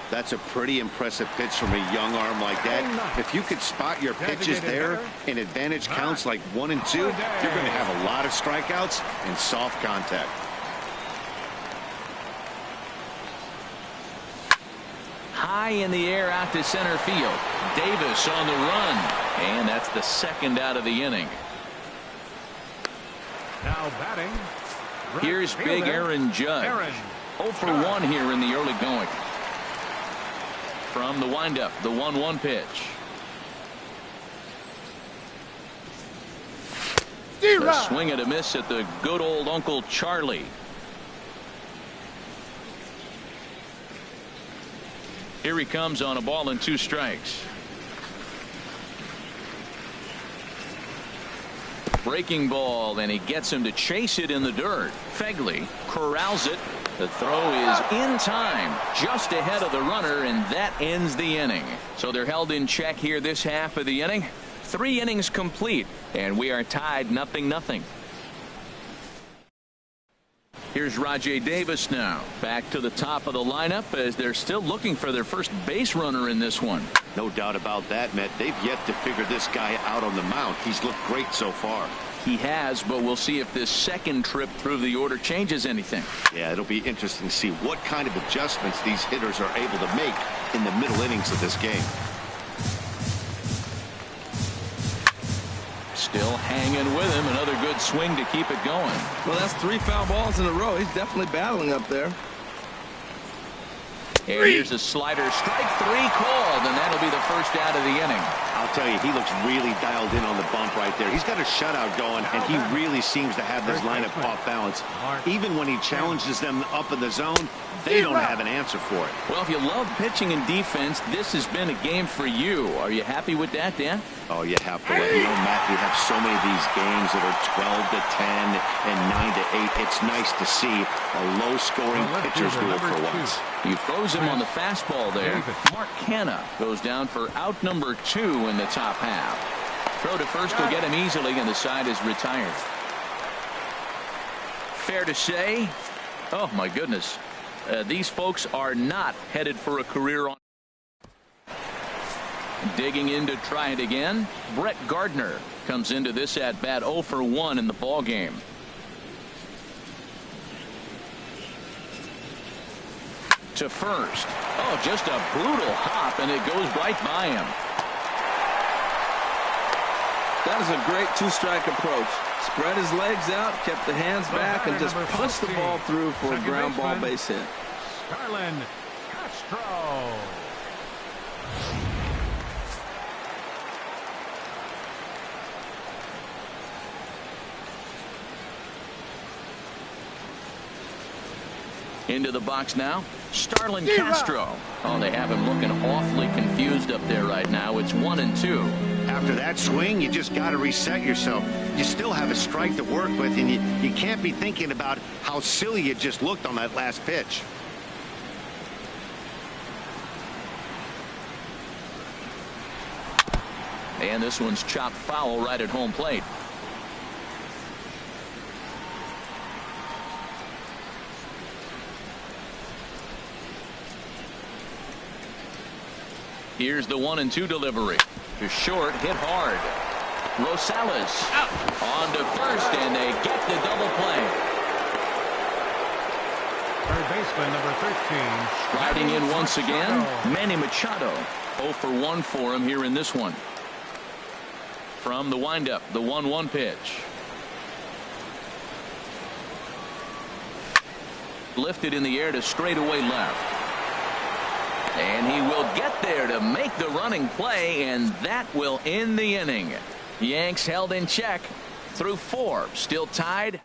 That's a pretty impressive pitch from a young arm like that. If you could spot your pitches there in advantage counts like 1 and 2, you're going to have a lot of strikeouts and soft contact. High in the air out to center field. Davis on the run. And that's the 2nd out of the inning. Now batting. Here's big Aaron Judge. 0 for 1 here in the early going. From the windup, the 1-1 pitch. A swing and a miss at the good old Uncle Charlie. Here he comes on a ball and 2 strikes. Breaking ball, and he gets him to chase it in the dirt. Fegley corrals it. The throw is in time, just ahead of the runner, and that ends the inning. So they're held in check here this half of the inning. 3 innings complete, and we are tied 0-0. Here's Rajay Davis now. Back to the top of the lineup as they're still looking for their first base runner in this one. No doubt about that, Matt. They've yet to figure this guy out on the mound. He's looked great so far. He has, but we'll see if this second trip through the order changes anything. Yeah, it'll be interesting to see what kind of adjustments these hitters are able to make in the middle innings of this game. Still hanging with him. Another good swing to keep it going. Well, that's 3 foul balls in a row. He's definitely battling up there. And here's a slider. Strike 3 called, and that'll be the first out of the inning. I'll tell you, he looks really dialed in on the bump right there. He's got a shutout going, and he really seems to have this lineup off balance. Even when he challenges them up in the zone, they don't have an answer for it. Well, if you love pitching and defense, this has been a game for you. Are you happy with that, Dan? Oh, you have to let. You know, Matt, we have so many of these games that are 12 to 10 and 9 to 8. It's nice to see a low-scoring pitcher's duel for once. You froze him on the fastball there. Mark Canha goes down for out number 2 in the top half. Throw to first will get him easily, and the side is retired. Fair to say, oh my goodness, these folks are not headed for a career on. Digging in to try it again. Brett Gardner comes into this at bat 0 for 1 in the ball game. To first. Oh, just a brutal hop, and it goes right by him. That is a great 2-strike approach. Spread his legs out, kept the hands back, and just punched the ball through for a ground ball base hit. Starlin Castro. Into the box now, Starlin Castro. Oh, they have him looking awfully confused up there right now. It's 1-2. After that swing, you just got to reset yourself. You still have a strike to work with, and you can't be thinking about how silly you just looked on that last pitch. And this one's chopped foul right at home plate. Here's the 1-2 delivery. To short, hit hard. Rosales on to first, and they get the double play. Third baseman, number 13. Riding in once again, Manny Machado. 0 for 1 for him here in this one. From the windup, the 1-1 pitch. Lifted in the air to straightaway left. And he will get there to make the running play, and that will end the inning. Yanks held in check through 4, still tied.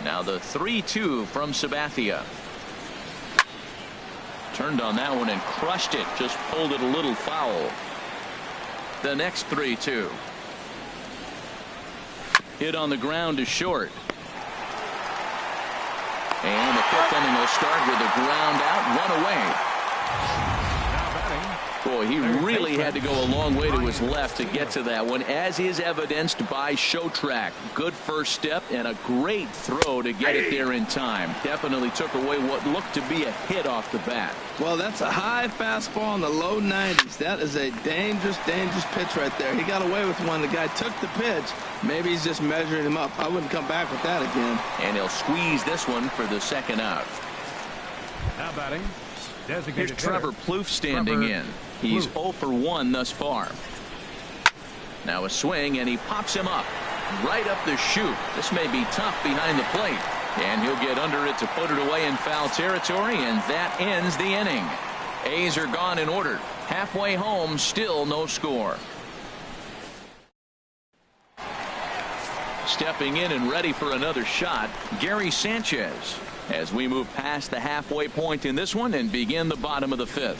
Now the 3-2 from Sabathia. Turned on that one and crushed it, just pulled it a little foul. The next 3-2. Hit on the ground to short. And the 5th inning will start with a ground out, 1 away. Boy, he really had to go a long way to his left to get to that one, as is evidenced by Showtrack. Good first step and a great throw to get it there in time. Definitely took away what looked to be a hit off the bat. Well, that's a high fastball in the low 90s. That is a dangerous, dangerous pitch right there. He got away with one. The guy took the pitch. Maybe he's just measuring him up. I wouldn't come back with that again. And he'll squeeze this one for the second out. Now batting. Here's Trevor Plouffe standing in. He's 0 for 1 thus far. Now a swing, and he pops him up right up the chute. This may be tough behind the plate, and he'll get under it to put it away in foul territory, and that ends the inning. A's are gone in order. Halfway home, still no score. Stepping in and ready for another shot, Gary Sanchez, as we move past the halfway point in this one and begin the bottom of the 5th.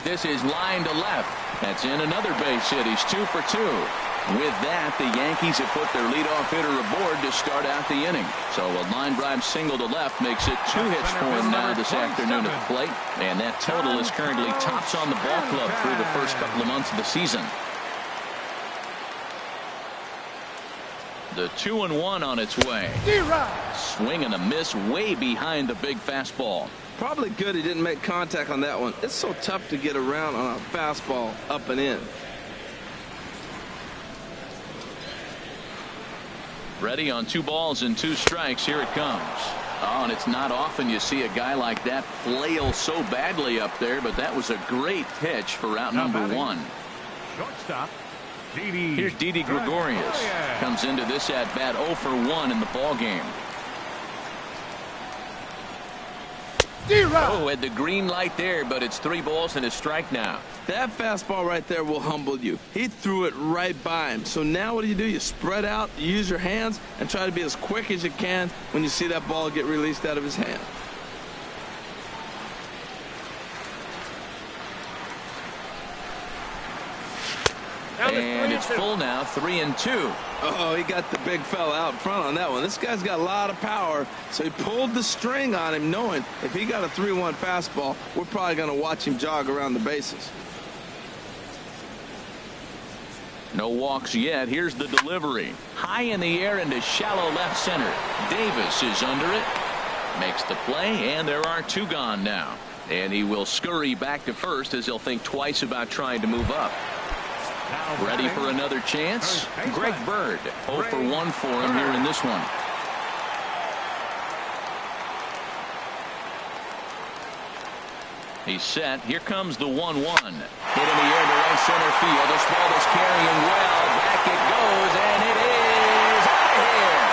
This is line to left. That's in another base hit. He's 2 for 2. With that, the Yankees have put their leadoff hitter aboard to start out the inning. So a line drive single to left makes it 2 hits for him now this afternoon at the plate. And that total is currently tops on the ball club through the first couple of months of the season. The 2-1 on its way. Swing and a miss way behind the big fastball. Probably good he didn't make contact on that one. It's so tough to get around on a fastball up and in. Ready on 2 balls and 2 strikes. Here it comes. Oh, and it's not often you see a guy like that flail so badly up there, but that was a great pitch for out number one. Shortstop, Didi. Here's Didi Gregorius. Comes into this at bat 0 for 1 in the ball game. Oh, had the green light there, but it's 3 balls and a strike now. That fastball right there will humble you. He threw it right by him. So now what do? You spread out, you use your hands, and try to be as quick as you can when you see that ball get released out of his hand. And it's full now, 3-2. Oh, he got the big fella out front on that one. This guy's got a lot of power, so he pulled the string on him, knowing if he got a 3-1 fastball, we're probably going to watch him jog around the bases. No walks yet. Here's the delivery. High in the air into shallow left center. Davis is under it. Makes the play, and there are 2 gone now. And he will scurry back to first as he'll think twice about trying to move up. Ready for another chance? Greg Bird. 0 for 1 for him here in this one. He's set. Here comes the 1-1. Hit in the air to right center field. This ball is carrying well. Back it goes, and it is out of here.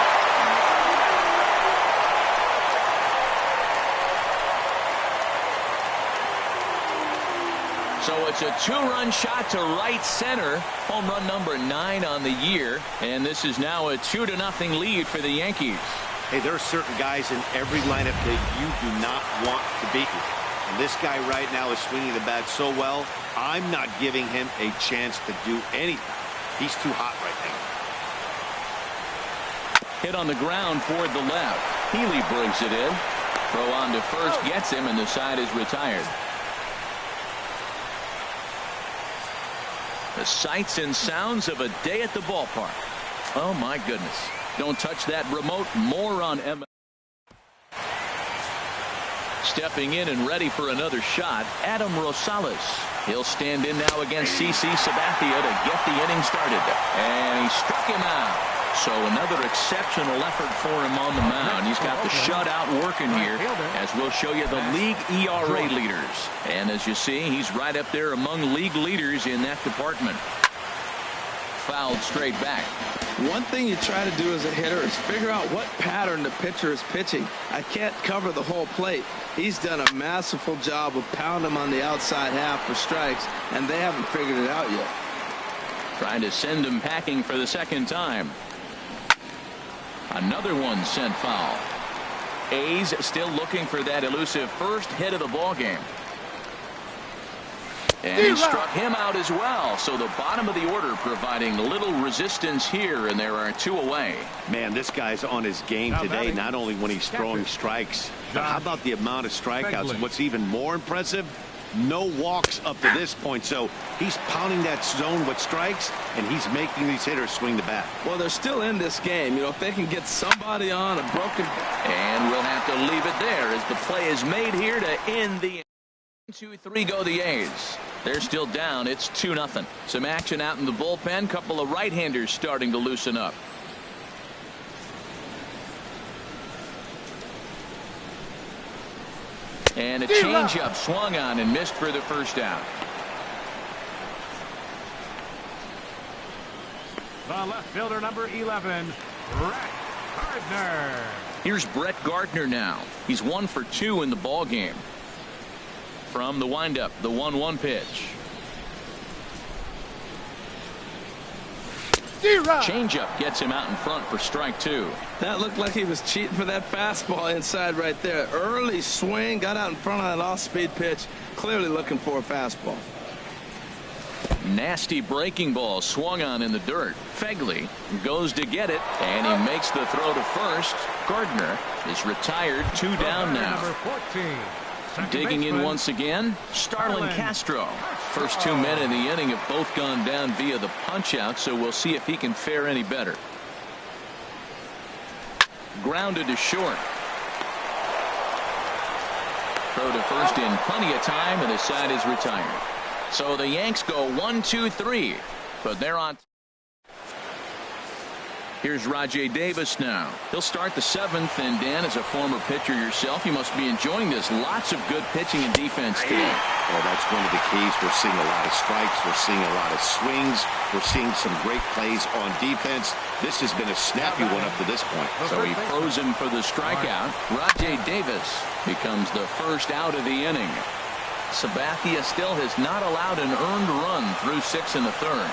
So it's a 2-run shot to right center. Home run number 9 on the year. And this is now a 2-0 lead for the Yankees. Hey, there are certain guys in every lineup that you do not want to beat you. And this guy right now is swinging the bat so well, I'm not giving him a chance to do anything. He's too hot right now. Hit on the ground toward the left. Healy brings it in. Throw on to first, gets him, and the side is retired. The sights and sounds of a day at the ballpark. Oh, my goodness. Don't touch that remote. More on MLB. Stepping in and ready for another shot, Adam Rosales. He'll stand in now against CC Sabathia to get the inning started. And he struck him out. So another exceptional effort for him on the mound. He's got the shutout working here, as we'll show you the league ERA leaders. And as you see, he's right up there among league leaders in that department. Fouled straight back. One thing you try to do as a hitter is figure out what pattern the pitcher is pitching. I can't cover the whole plate. He's done a masterful job of pounding him on the outside half for strikes, and they haven't figured it out yet. Trying to send him packing for the second time. Another one sent foul. A's still looking for that elusive first hit of the ball game. And he struck him out as well. So the bottom of the order providing little resistance here, and there are 2 away. Man, this guy's on his game today, not only when he's throwing strikes, but how about the amount of strikeouts? And what's even more impressive, no walks up to this point. So he's pounding that zone with strikes, and he's making these hitters swing the bat. Well, they're still in this game. You know, if they can get somebody on a broken... And we'll have to leave it there as the play is made here to end the... 2-3 go the A's. They're still down. It's 2-0. Some action out in the bullpen. Couple of right-handers starting to loosen up. And a changeup swung on and missed for the first out. The left fielder, number 11, Brett Gardner. Here's Brett Gardner now. He's 1 for 2 in the ball game. From the windup, the 1-1 pitch. Changeup gets him out in front for strike 2. That looked like he was cheating for that fastball inside right there. Early swing, got out in front of that off-speed pitch. Clearly looking for a fastball. Nasty breaking ball swung on in the dirt. Fegley goes to get it, and he makes the throw to first. Gardner is retired. 2 down now. Number 14. Digging in once again, Starlin Castro. First 2 men in the inning have both gone down via the punch-out, so we'll see if he can fare any better. Grounded to short. Throw to first in plenty of time, and the side is retired. So the Yanks go 1-2-3, but they're on. Here's Rajay Davis now. He'll start the 7th, and Dan, as a former pitcher yourself, you must be enjoying this. Lots of good pitching and defense today. Well, that's one of the keys. We're seeing a lot of strikes. We're seeing a lot of swings. We're seeing some great plays on defense. This has been a snappy one up to this point. So he froze him for the strikeout. Rajay Davis becomes the first out of the inning. Sabathia still has not allowed an earned run through 6 in the 3rd.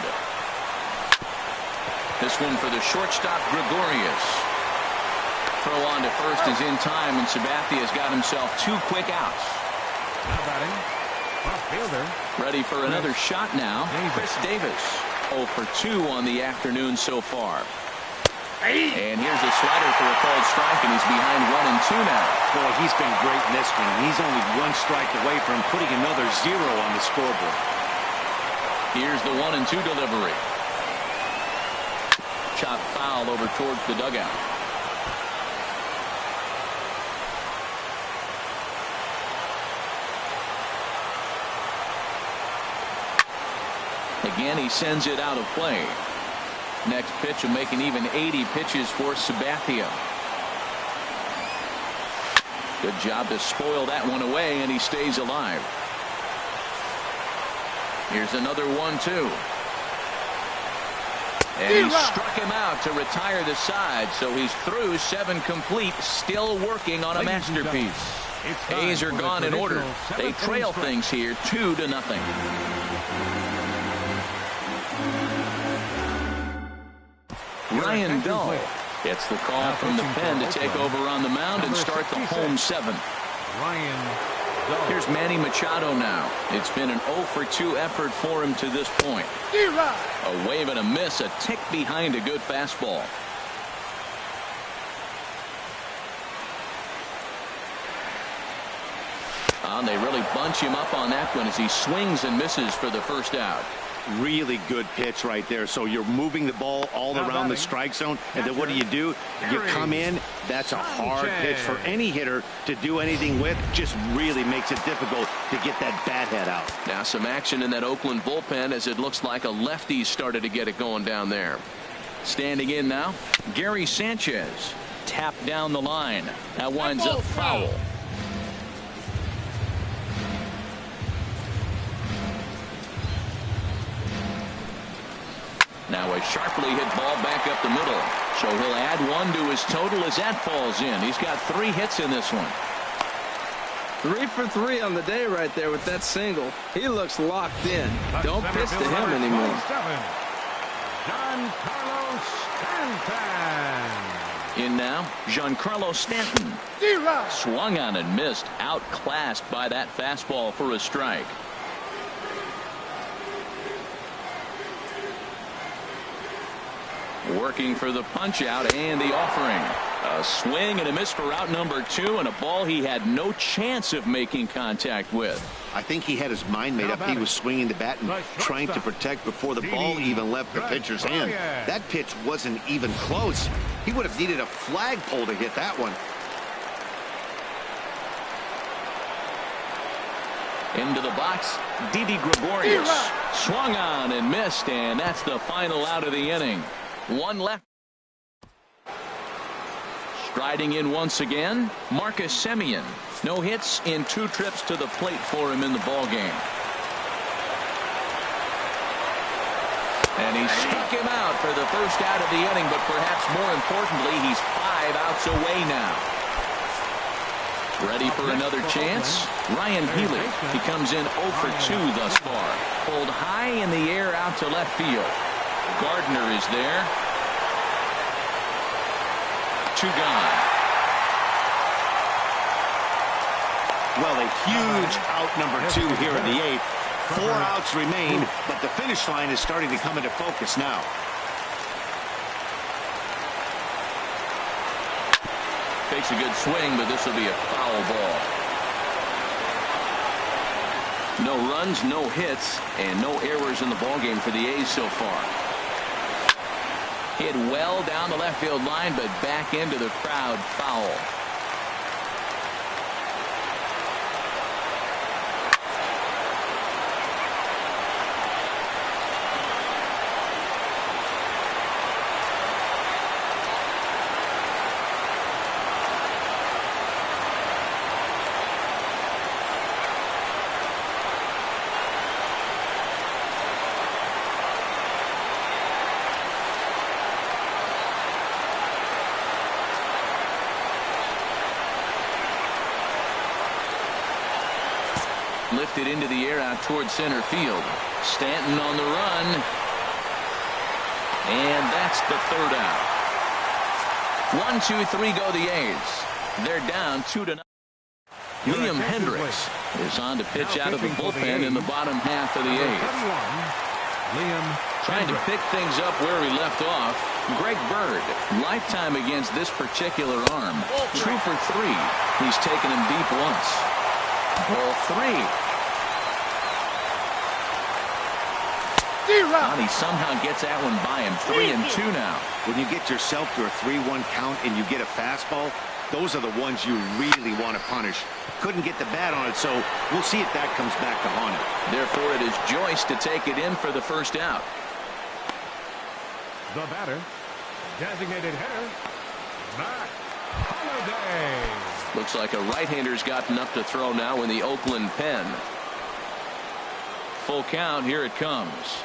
This one for the shortstop, Gregorius. Throw on to first is in time, and Sabathia's got himself 2 quick outs. Now batting, left fielder. Ready for another shot now. Chris Davis, 0 for 2 on the afternoon so far. And here's a slider for a called strike, and he's behind 1 and 2 now. Boy, he's been great in this one. He's only 1 strike away from putting another 0 on the scoreboard. Here's the 1 and 2 delivery. Chop foul over towards the dugout. Again, he sends it out of play. Next pitch will make an even 80 pitches for Sabathia. Good job to spoil that one away, and he stays alive. Here's another 1-2. And he struck him out to retire the side, so he's through 7 complete, still working on a masterpiece. A's are gone in order. They trail things here 2-0. Ryan Dull gets the call from the pen to take over on the mound and start the home 7th. Here's Manny Machado now. It's been an 0 for 2 effort for him to this point. A wave and a miss, a tick behind a good fastball. And they really bunch him up on that one as he swings and misses for the first out. Really good pitch right there. So you're moving the ball all around the strike zone, and then what do? You come in. That's a hard pitch for any hitter to do anything with. Just really makes it difficult to get that bat head out. Now some action in that Oakland bullpen as it looks like a lefty started to get it going down there. Standing in now, Gary Sanchez. Tapped down the line. That winds up foul. Now a sharply hit ball back up the middle. So he'll add 1 to his total as that falls in. He's got 3 hits in this one. 3 for 3 on the day right there with that single. He looks locked in. Don't pitch to him anymore. Giancarlo Stanton. In now, Giancarlo Stanton. Swung on and missed. Outclassed by that fastball for a strike. Working for the punch out and the offering. A swing and a miss for out number 2, and a ball he had no chance of making contact with. I think he had his mind made up. He was swinging the bat and trying to protect before the ball even left the pitcher's hand. That pitch wasn't even close. He would have needed a flagpole to hit that one. Into the box, Didi Gregorius. Swung on and missed, and that's the final out of the inning. 1 left. Striding in once again, Marcus Semien. No hits in 2 trips to the plate for him in the ballgame. And he struck him out for the first out of the inning, but perhaps more importantly, he's 5 outs away now. Ready for another chance? Ryan Healy. He comes in 0 for 2 thus far. Pulled high in the air out to left field. Gardner is there. 2 gone. Well, a huge out number 2 here in the 8th. 4 outs remain, but the finish line is starting to come into focus now. Takes a good swing, but this will be a foul ball. No runs, no hits, and no errors in the ballgame for the A's so far. Hit well down the left field line, but back into the crowd. Foul. Lifted into the air out toward center field. Stanton on the run. And that's the third out. 1, 2, 3 go the A's. They're down 2-0. Liam Hendricks is on to pitch out of the bullpen in the bottom half of the eighth. Trying to pick things up where he left off. Greg Bird, lifetime against this particular arm. 2 for 3. He's taken him deep once. Ball 3. And he somehow gets that one by him. 3-2 now. When you get yourself to a 3-1 count and you get a fastball, those are the ones you really want to punish. Couldn't get the bat on it, so we'll see if that comes back to haunt him. Therefore, it is Joyce to take it in for the first out. The batter, designated hitter, Matt Holliday. Looks like a right-hander's gotten up to throw now in the Oakland pen. Full count, here it comes.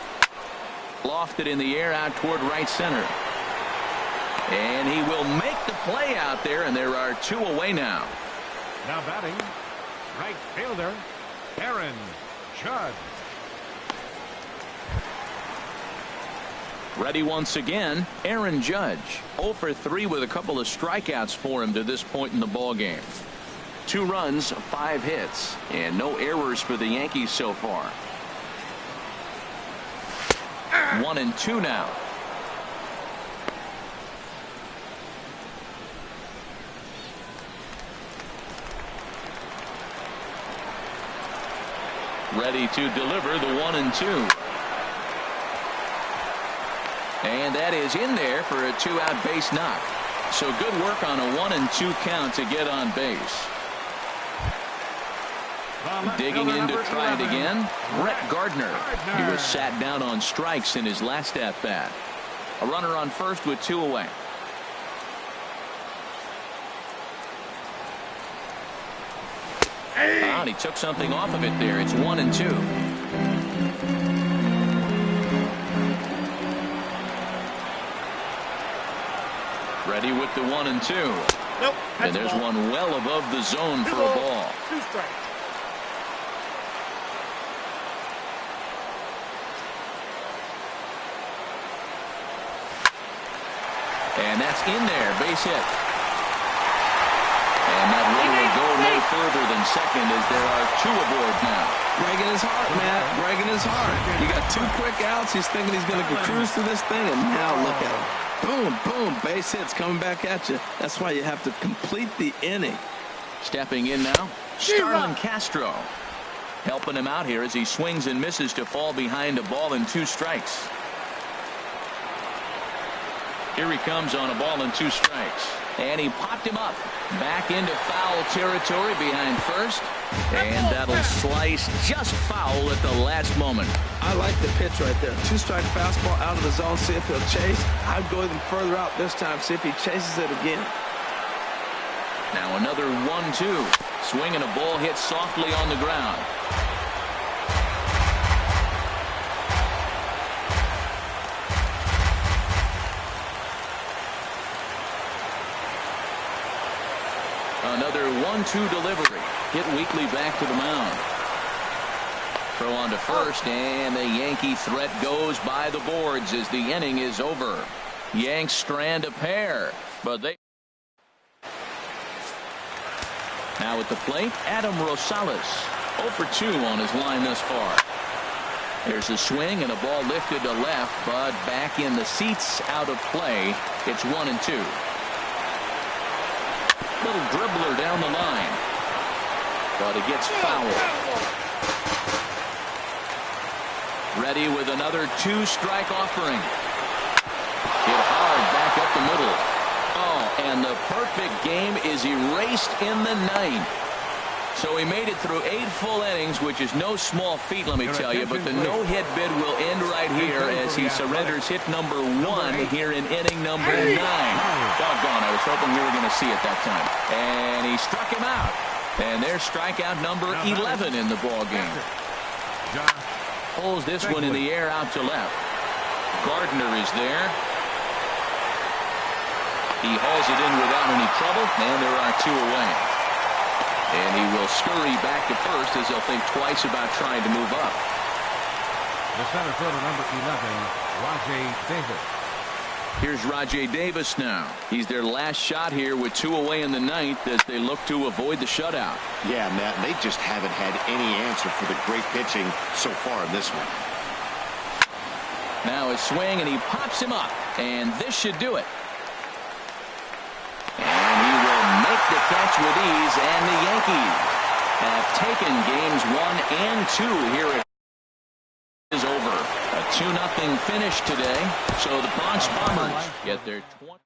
Lofted in the air out toward right center. And he will make the play out there, and there are 2 away now. Now batting, right fielder, Aaron Judge. Ready once again, Aaron Judge. 0 for 3 with a couple of strikeouts for him to this point in the ball game. 2 runs, 5 hits, and no errors for the Yankees so far. 1-2 now. Ready to deliver the 1-2. And that is in there for a 2-out base knock. So good work on a 1-2 count to get on base. Digging in to try it again, Brett Gardner. He was sat down on strikes in his last at-bat. A runner on first with 2 away. And he took something off of it there. It's 1-2. Ready with the 1-2. Nope. And there's one well above the zone for a ball. 2 strikes. And that's in there. Base hit. And that one will go no further than second as there are 2 aboard now. Breaking his heart, man. Breaking his heart. You got 2 quick outs. He's thinking he's going to cruise through this thing, and now look at him. Boom, boom. Base hits coming back at you. That's why you have to complete the inning. Stepping in now, Starlin Castro. Helping him out here as he swings and misses to fall behind a ball and 2 strikes. Here he comes on a ball and 2 strikes. And he popped him up. Back into foul territory behind first. And that'll slice just foul at the last moment. I like the pitch right there. 2-strike fastball out of the zone. See if he'll chase. I'd go even further out this time. See if he chases it again. Now another 1-2. Swinging a ball hit softly on the ground. Another 1-2 delivery. Hit weakly back to the mound. Throw on to first, and the Yankee threat goes by the boards as the inning is over. Yanks strand a pair, but they... Now at the plate, Adam Rosales. 0 for 2 on his line thus far. There's a swing and a ball lifted to left, but back in the seats, out of play. It's 1-2. Little dribbler down the line, but it gets fouled. Ready with another 2-strike offering. Hit hard back up the middle. Oh, and the perfect game is erased in the 9th. So he made it through 8 full innings, which is no small feat, let me tell you. But the no-hit bid will end right here as he surrenders hit number 1 here in inning number 9. Doggone, I was hoping we were going to see it that time. And he struck him out. And there's strikeout number 11 in the ball game. Pulls this one in the air out to left. Gardner is there. He hauls it in without any trouble, and there are 2 away. And he will scurry back to first as he'll think twice about trying to move up. The center fielder, number 11, Rajay Davis. Here's Rajay Davis now. He's their last shot here with 2 away in the 9th as they look to avoid the shutout. Yeah, Matt, they just haven't had any answer for the great pitching so far in this one. Now a swing, and he pops him up, and this should do it. And he will make the catch with ease, and the Yankees have taken games 1 and 2 here at is over. A 2-0 finish today. So the Bronx Bombers get their 20.